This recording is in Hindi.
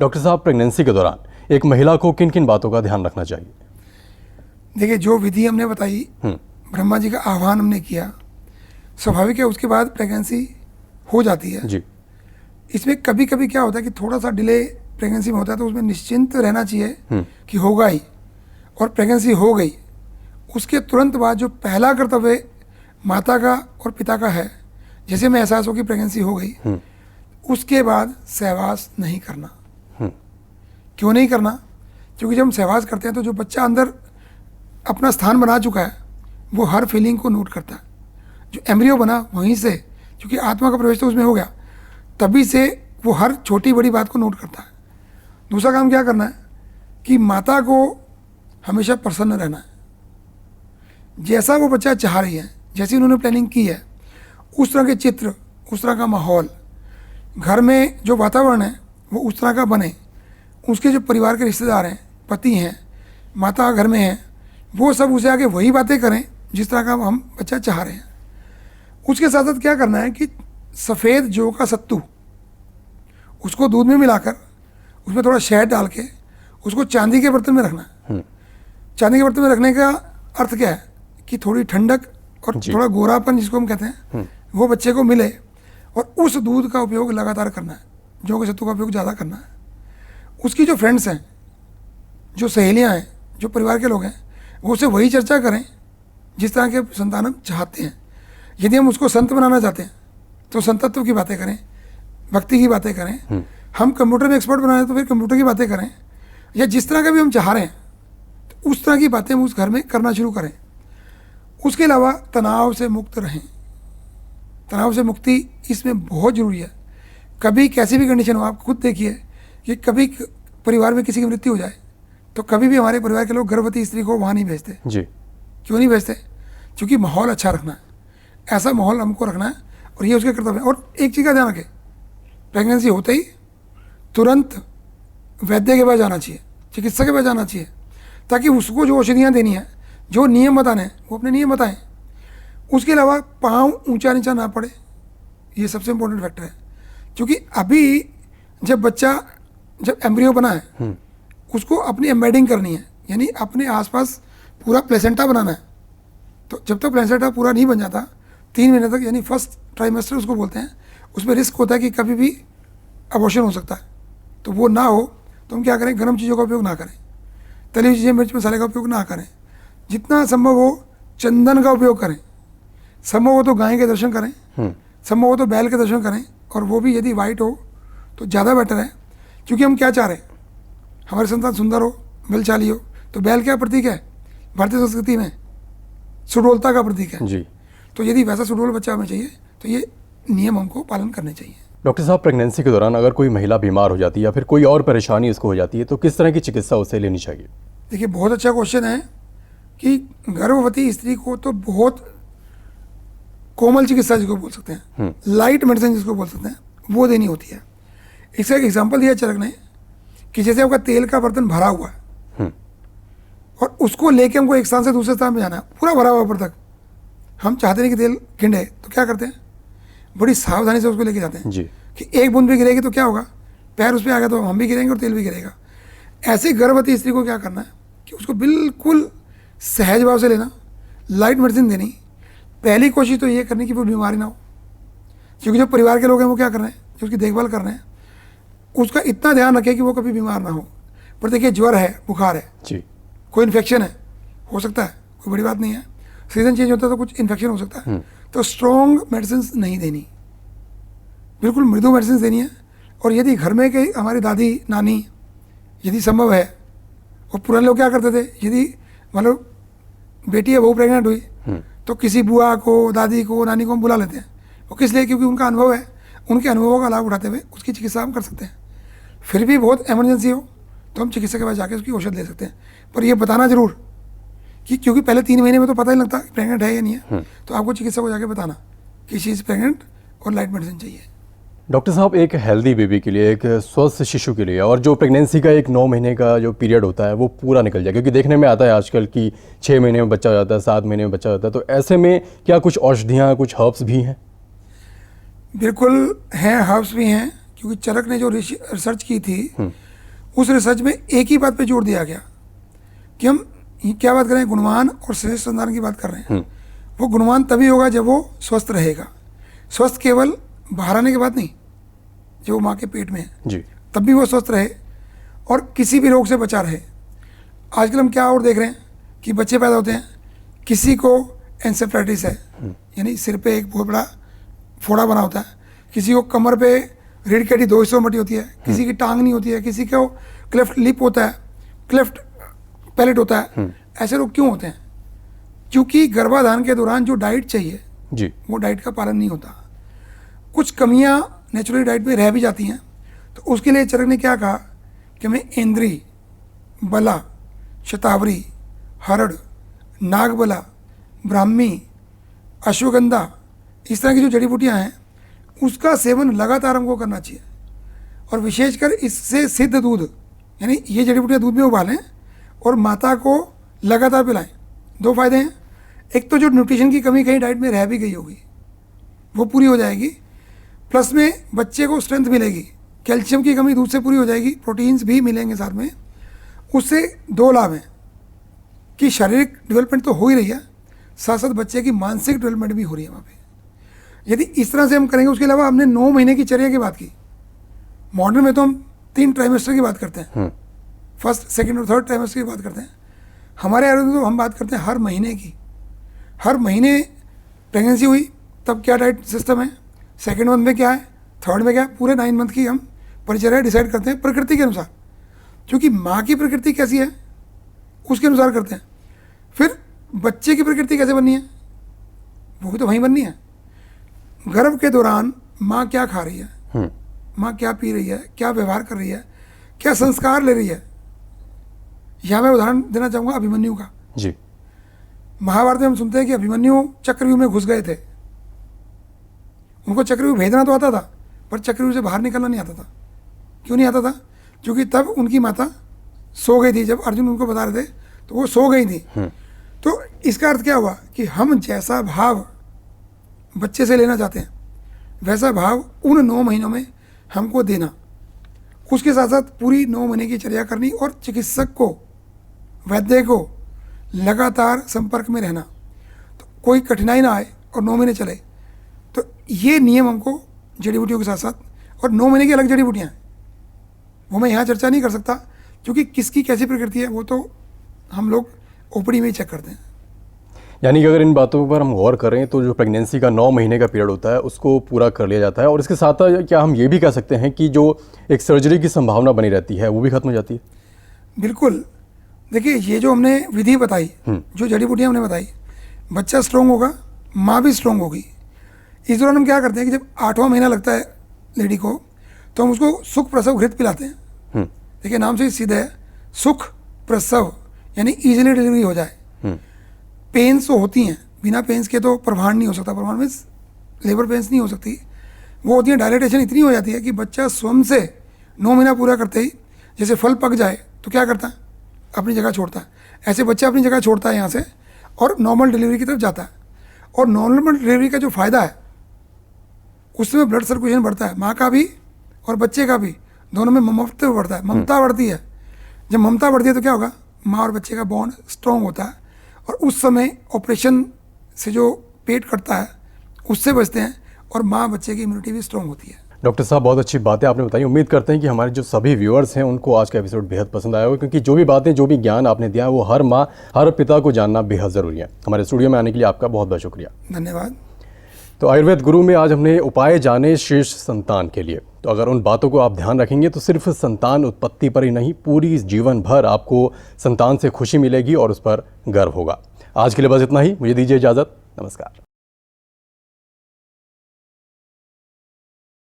डॉक्टर साहब, प्रेगनेंसी के दौरान एक महिला को किन किन बातों का ध्यान रखना चाहिए? देखिए, जो विधि हमने बताई, ब्रह्मा जी का आह्वान हमने किया, स्वाभाविक है उसके बाद प्रेगनेंसी हो जाती है जी। इसमें कभी कभी क्या होता है कि थोड़ा सा डिले प्रेगनेंसी में होता है, तो उसमें निश्चिंत रहना चाहिए कि होगा ही। और प्रेगनेंसी हो गई, उसके तुरंत बाद जो पहला कर्तव्य माता का और पिता का है, जैसे में एहसास हो कि प्रेगनेंसी हो गई, उसके बाद सहवास नहीं करना। क्यों नहीं करना? क्योंकि जब हम सहवास करते हैं तो जो बच्चा अंदर अपना स्थान बना चुका है वो हर फीलिंग को नोट करता है। जो एम्ब्रियो बना वहीं से, क्योंकि आत्मा का प्रवेश तो उसमें हो गया, तभी से वो हर छोटी बड़ी बात को नोट करता है। दूसरा काम क्या करना है कि माता को हमेशा प्रसन्न रहना है। जैसा वो बच्चा चाह रही है, जैसी उन्होंने प्लानिंग की है, उस तरह के चित्र, उस तरह का माहौल, घर में जो वातावरण है वो उस तरह का बने। उसके जो परिवार के रिश्तेदार हैं, पति हैं, माता घर में हैं, वो सब उसे आगे वही बातें करें जिस तरह का हम बच्चा चाह रहे हैं। उसके साथ साथ क्या करना है कि सफ़ेद जौ का सत्तू, उसको दूध में मिलाकर उसमें थोड़ा शहद डाल के उसको चांदी के बर्तन में रखना है। चांदी के बर्तन में रखने का अर्थ क्या है कि थोड़ी ठंडक और थोड़ा गोरापन जिसको हम कहते हैं वो बच्चे को मिले, और उस दूध का उपयोग लगातार करना है, जौ के सत्तू का उपयोग ज़्यादा करना है। उसकी जो फ्रेंड्स हैं, जो सहेलियां हैं, जो परिवार के लोग हैं, वो उससे वही चर्चा करें जिस तरह के संतान हम चाहते हैं। यदि हम उसको संत बनाना चाहते हैं तो संतत्व की बातें करें, भक्ति की बातें करें। हम कंप्यूटर में एक्सपर्ट बनाना है तो फिर कंप्यूटर की बातें करें, या जिस तरह का भी हम चाह रहे हैं तो उस तरह की बातें हम उस घर में करना शुरू करें। उसके अलावा तनाव से मुक्त रहें। तनाव से मुक्ति इसमें बहुत ज़रूरी है। कभी कैसी भी कंडीशन हो, आप खुद देखिए कि कभी परिवार में किसी की मृत्यु हो जाए तो कभी भी हमारे परिवार के लोग गर्भवती स्त्री को वहाँ नहीं भेजते जी। क्यों नहीं भेजते? क्योंकि माहौल अच्छा रखना है, ऐसा माहौल हमको रखना है, और ये उसके कर्तव्य है। और एक चीज़ का ध्यान रखें, प्रेगनेंसी होते ही तुरंत वैद्य के पास जाना चाहिए, चिकित्सक के पास जाना चाहिए, ताकि उसको जो औषधियाँ देनी है, जो नियम बताने हैं, वो अपने नियम बताएं। उसके अलावा पाँव ऊंचा नीचा ना पड़े, ये सबसे इम्पोर्टेंट फैक्टर है। क्योंकि अभी जब एम्ब्रियो बना है उसको अपनी एम्बेडिंग करनी है, यानी अपने आसपास पूरा प्लेसेंटा बनाना है। तो जब तक प्लेसेंटा पूरा नहीं बन जाता 3 महीने तक, यानी फर्स्ट ट्राइमेस्टर उसको बोलते हैं, उसमें रिस्क होता है कि कभी भी अबॉर्शन हो सकता है। तो वो ना हो तो हम क्या करें, गर्म चीज़ों का उपयोग ना करें, तली हुई चीज़ें, मिर्च मसाले का उपयोग ना करें, जितना संभव हो चंदन का उपयोग करें, संभव हो तो गाय के दर्शन करें, संभव हो तो बैल के दर्शन करें, और वो भी यदि वाइट हो तो ज़्यादा बेटर है। क्योंकि हम क्या चाह रहे हैं, हमारे संतान सुंदर हो, बलशाली हो। तो बैल क्या प्रतीक है भारतीय संस्कृति में? सुडोलता का प्रतीक है जी। तो यदि वैसा सुडोल बच्चा हमें चाहिए तो ये नियम हमको पालन करने चाहिए। डॉक्टर साहब, प्रेगनेंसी के दौरान अगर कोई महिला बीमार हो जाती है या फिर कोई और परेशानी उसको हो जाती है तो किस तरह की चिकित्सा उसे लेनी चाहिए? देखिए, बहुत अच्छा क्वेश्चन है कि गर्भवती स्त्री को तो बहुत कोमल चिकित्सा जिसको बोल सकते हैं, लाइट मेडिसिन जिसको बोल सकते हैं, वो देनी होती है। इसका एक एग्जाम्पल दिया चरक ने कि जैसे आपका तेल का बर्तन भरा हुआ है और उसको लेके हमको एक स्थान से दूसरे स्थान पे जाना है, पूरा भरा हुआ ऊपर तक, हम चाहते नहीं कि तेल खिंडे, तो क्या करते हैं, बड़ी सावधानी से उसको लेके जाते हैं जी। कि एक बूंद भी गिरेगी तो क्या होगा, पैर उस पर आ गया तो हम भी गिरेंगे और तेल भी गिरेगा। ऐसे गर्भवती स्त्री को क्या करना है कि उसको बिल्कुल सहज भाव से लेना, लाइट मेडिसिन देनी। पहली कोशिश तो ये करनी कि वो बीमारी ना हो, क्योंकि जो परिवार के लोग हैं वो क्या कर रहे हैं, जो उसकी देखभाल कर रहे हैं, उसका इतना ध्यान रखें कि वो कभी बीमार ना हो। पर देखिए, ज्वर है, बुखार है जी, कोई इन्फेक्शन है, हो सकता है, कोई बड़ी बात नहीं है, सीजन चेंज होता है तो कुछ इन्फेक्शन हो सकता है, तो स्ट्रॉन्ग मेडिसिन नहीं देनी, बिल्कुल मृदु मेडिसिन देनी है। और यदि घर में के हमारी दादी नानी यदि संभव है, और पुराने लोग क्या करते थे, यदि मतलब बेटी है, बहू प्रेग्नेंट हुई तो किसी बुआ को, दादी को, नानी को हम बुला लेते हैं। वो किस लिए? क्योंकि उनका अनुभव है, उनके अनुभवों का लाभ उठाते हुए उसकी चिकित्सा हम कर सकते हैं। फिर भी बहुत इमरजेंसी हो तो हम चिकित्सक के पास जाके उसकी औषध ले सकते हैं। पर ये बताना जरूर कि क्योंकि पहले 3 महीने में तो पता ही लगता कि प्रेग्नेंट है या नहीं है, तो आपको चिकित्सक को जाके बताना कि शी इज़ प्रेग्नेंट और लाइट मेडिसिन चाहिए। डॉक्टर साहब, एक हेल्दी बेबी के लिए, एक स्वस्थ शिशु के लिए, और जो प्रेगनेंसी का एक 9 महीने का जो पीरियड होता है वो पूरा निकल जाए, क्योंकि देखने में आता है आजकल कि 6 महीने में बच्चा हो जाता है, 7 महीने में बच्चा हो जाता है, तो ऐसे में क्या कुछ औषधियाँ, कुछ हर्ब्स भी हैं? बिल्कुल हैं, हर्ब्स भी हैं, क्योंकि चरक ने जो रिसर्च की थी उस रिसर्च में एक ही बात पे जोर दिया गया कि हम क्या बात कर रहे हैं, गुणवान और श्रेष्ठ संतान की बात कर रहे हैं। वो गुणवान तभी होगा जब वो स्वस्थ रहेगा। स्वस्थ केवल बाहर आने के बाद नहीं, जब वो माँ के पेट में है जी। तब भी वो स्वस्थ रहे और किसी भी रोग से बचा रहे। आजकल हम क्या और देख रहे हैं कि बच्चे पैदा होते हैं, किसी को एंसेफ्लाइटिस है, यानी सिर पे एक बहुत बड़ा फोड़ा बना होता है, किसी को कमर पे रीढ़ की हड्डी 2 हिस्सों में बटी होती है, किसी की टांग नहीं होती है, किसी को क्लेफ्ट लिप होता है, क्लेफ्ट पैलेट होता है। ऐसे लोग क्यों होते हैं? क्योंकि गर्भाधान के दौरान जो डाइट चाहिए जी। वो डाइट का पालन नहीं होता। कुछ कमियां नेचुरली डाइट में रह भी जाती हैं। तो उसके लिए चरक ने क्या कहा कि हमें इंद्री, बला, शतावरी, हरड़, नागबला, ब्राह्मी, अश्वगंधा, इस तरह की जो जड़ी बूटियाँ हैं उसका सेवन लगातार हमको करना चाहिए। और विशेषकर इससे सिद्ध दूध, यानी ये जड़ी बूटियाँ दूध में उबालें और माता को लगातार पिलाएं। 2 फायदे हैं। एक तो जो न्यूट्रिशन की कमी कहीं डाइट में रह भी गई होगी वो पूरी हो जाएगी, प्लस में बच्चे को स्ट्रेंथ मिलेगी, कैल्शियम की कमी दूध से पूरी हो जाएगी, प्रोटीन्स भी मिलेंगे साथ में। उससे 2 लाभ हैं कि शारीरिक डेवलपमेंट तो हो ही रही है, साथ साथ बच्चे की मानसिक डेवलपमेंट भी हो रही है वहाँ पे। यदि इस तरह से हम करेंगे। उसके अलावा हमने 9 महीने की चर्या की बात की। मॉडर्न में तो हम 3 ट्राइमेस्टर की बात करते हैं, फर्स्ट, सेकंड और थर्ड ट्राइमेस्टर की बात करते हैं। हमारे आयुर्वेद में तो हम बात करते हैं हर महीने की। हर महीने प्रेगनेंसी हुई तब क्या डाइट सिस्टम है, सेकेंड मंथ में क्या है, थर्ड में क्या है, पूरे 9 मंथ की हम परिचर्या डिसाइड करते हैं प्रकृति के अनुसार, क्योंकि माँ की प्रकृति कैसी है उसके अनुसार करते हैं। फिर बच्चे की प्रकृति कैसे बननी है वो भी तो वहीं बननी है। गर्भ के दौरान माँ क्या खा रही है, माँ क्या पी रही है, क्या व्यवहार कर रही है, क्या संस्कार ले रही है। यहाँ मैं उदाहरण देना चाहूँगा अभिमन्यु का। जी। महाभारत में हम सुनते हैं कि अभिमन्यु चक्रव्यूह में घुस गए थे। उनको चक्रव्यूह भेजना तो आता था पर चक्रव्यूह से बाहर निकलना नहीं आता था। क्यों नहीं आता था? क्योंकि तब उनकी माता सो गई थी। जब अर्जुन उनको बता रहे थे तो वो सो गई थी। तो इसका अर्थ क्या हुआ कि हम जैसा भाव बच्चे से लेना चाहते हैं वैसा भाव उन 9 महीनों में हमको देना। उसके साथ साथ पूरी 9 महीने की चर्या करनी और चिकित्सक को, वैद्य को लगातार संपर्क में रहना, तो कोई कठिनाई ना आए और 9 महीने चले। तो ये नियम हमको जड़ी बूटियों के साथ साथ, और 9 महीने की अलग जड़ी बूटियाँ हैं वो मैं यहाँ चर्चा नहीं कर सकता क्योंकि किसकी कैसी प्रकृति है वो तो हम लोग ओपीडी में ही चेक करते हैं। यानी कि अगर इन बातों पर हम गौर करें तो जो प्रेगनेंसी का 9 महीने का पीरियड होता है उसको पूरा कर लिया जाता है, और इसके साथ क्या हम ये भी कह सकते हैं कि जो एक सर्जरी की संभावना बनी रहती है वो भी खत्म हो जाती है? बिल्कुल। देखिए ये जो हमने विधि बताई, जो जड़ी बूटियाँ हमने बताई, बच्चा स्ट्रॉन्ग होगा, माँ भी स्ट्रॉन्ग होगी। इस दौरान हम क्या करते हैं कि जब 8वां महीना लगता है लेडी को तो हम उसको सुख प्रसव घृत पिलाते हैं। देखिए नाम से ही सीधा है, सुख प्रसव, यानी इजीली डिलीवरी हो जाए। पेन्स तो होती हैं, बिना पेन्स के तो प्रभाण नहीं हो सकता। प्रभाण में लेबर पेन्स नहीं हो सकती, वो होती है डायलेटेशन इतनी हो जाती है कि बच्चा स्वयं से 9 महीना पूरा करते ही जैसे फल पक जाए तो क्या करता है, अपनी जगह छोड़ता है। ऐसे बच्चा अपनी जगह छोड़ता है यहाँ से और नॉर्मल डिलीवरी की तरफ जाता है। और नॉर्मल डिलीवरी का जो फ़ायदा है उसमें ब्लड सर्कुलेशन बढ़ता है, माँ का भी और बच्चे का भी, दोनों में ममत्व बढ़ता है, ममता बढ़ती है। जब ममता बढ़ती है तो क्या होगा, माँ और बच्चे का बॉन्ड स्ट्रॉन्ग होता है और उस समय ऑपरेशन से जो पेट कटता है उससे बचते हैं और माँ बच्चे की इम्यूनिटी भी स्ट्रॉन्ग होती है। डॉक्टर साहब बहुत अच्छी बातें आपने बताई। उम्मीद करते हैं कि हमारे जो सभी व्यूअर्स हैं उनको आज का एपिसोड बेहद पसंद आया होगा, क्योंकि जो भी बातें, जो भी ज्ञान आपने दिया वो हर माँ, हर पिता को जानना बेहद ज़रूरी है। हमारे स्टूडियो में आने के लिए आपका बहुत बहुत शुक्रिया। धन्यवाद। तो आयुर्वेद गुरु में आज हमने उपाय जाने शेष संतान के लिए। तो अगर उन बातों को आप ध्यान रखेंगे तो सिर्फ संतान उत्पत्ति पर ही नहीं, पूरी जीवन भर आपको संतान से खुशी मिलेगी और उस पर गर्व होगा। आज के लिए बस इतना ही, मुझे दीजिए इजाज़त। नमस्कार।